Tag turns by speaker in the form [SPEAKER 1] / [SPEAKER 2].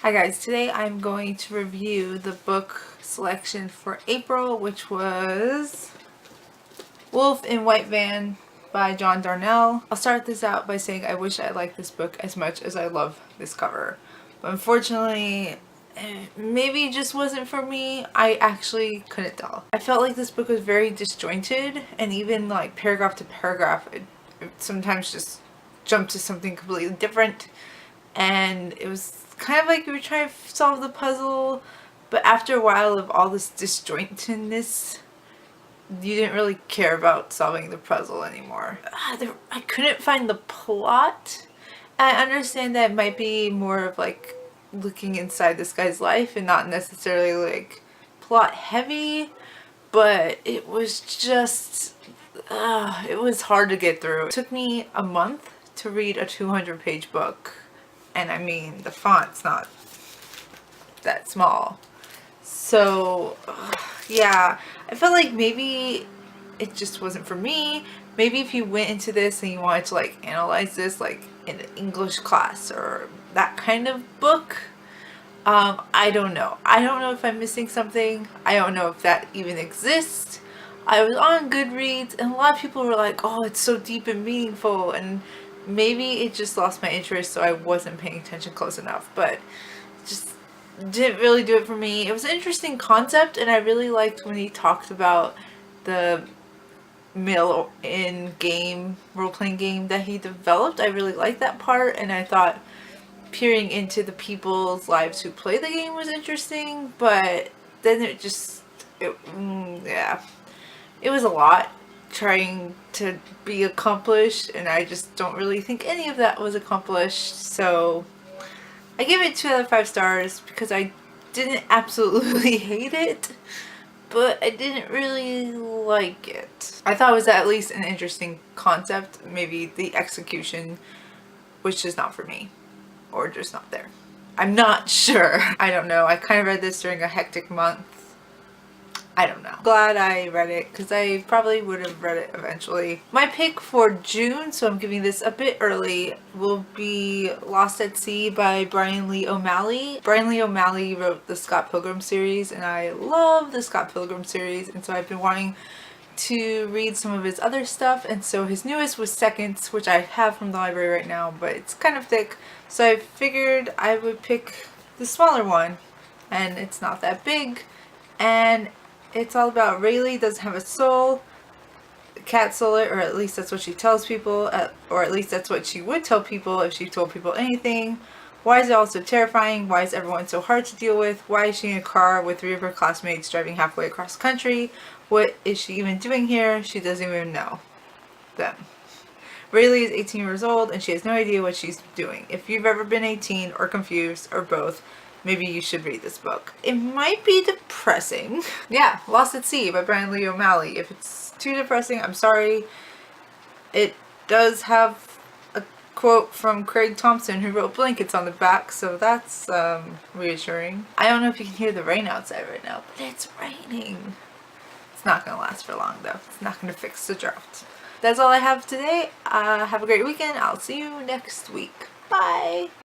[SPEAKER 1] Hi guys, today I'm going to review the book selection for April, which was Wolf in White Van by John Darnell. I'll start this out by saying I wish I liked this book as much as I love this cover. But unfortunately, maybe it just wasn't for me. I actually couldn't tell. I felt like this book was very disjointed, and even like paragraph to paragraph, it sometimes just jumped to something completely different. And it was kind of like you were trying to solve the puzzle, but after a while of all this disjointedness, you didn't really care about solving the puzzle anymore. I couldn't find the plot. I understand that it might be more of like looking inside this guy's life and not necessarily like plot heavy, but it was just, it was hard to get through. It took me a month to read a 200-page book. And I mean, the font's not that small. So, yeah, I felt like maybe it just wasn't for me. Maybe if you went into this and you wanted to like analyze this like in an English class or that kind of book, I don't know. I don't know if I'm missing something. I don't know if that even exists. I was on Goodreads and a lot of people were like, oh, it's so deep and meaningful, and maybe it just lost my interest, so I wasn't paying attention close enough, but just didn't really do it for me. It was an interesting concept, and I really liked when he talked about the mail-in-game role-playing game that he developed. I really liked that part, and I thought peering into the people's lives who play the game was interesting, but then it just, yeah, it was a lot trying to be accomplished, and I just don't really think any of that was accomplished. So I give it 2 out of 5 stars because I didn't absolutely hate it, but I didn't really like it. I thought it was at least an interesting concept. Maybe the execution was just not for me, or just not there. I'm not sure. I don't know. I kind of read this during a hectic month. I don't know. Glad I read it because I probably would have read it eventually. My pick for June, so I'm giving this a bit early, will be Lost at Sea by Brian Lee O'Malley. Brian Lee O'Malley wrote the Scott Pilgrim series, and I love the Scott Pilgrim series, and so I've been wanting to read some of his other stuff, and so his newest was Seconds, which I have from the library right now, but it's kind of thick, so I figured I would pick the smaller one, and it's not that big, and it's all about Rayleigh doesn't have a soul. Kat stole it, or at least that's what she tells people, or at least that's what she would tell people if she told people anything. Why is it all so terrifying? Why is everyone so hard to deal with? Why is she in a car with 3 of her classmates driving halfway across the country? What is she even doing here? She doesn't even know them. Rayleigh is 18 years old and she has no idea what she's doing. If you've ever been 18 or confused or both, maybe you should read this book. It might be depressing. Yeah, Lost at Sea by Brian Lee O'Malley. If it's too depressing, I'm sorry. It does have a quote from Craig Thompson, who wrote Blankets, on the back, so that's reassuring. I don't know if you can hear the rain outside right now, but it's raining. It's not going to last for long though. It's not going to fix the drought. That's all I have today. Have a great weekend. I'll see you next week. Bye!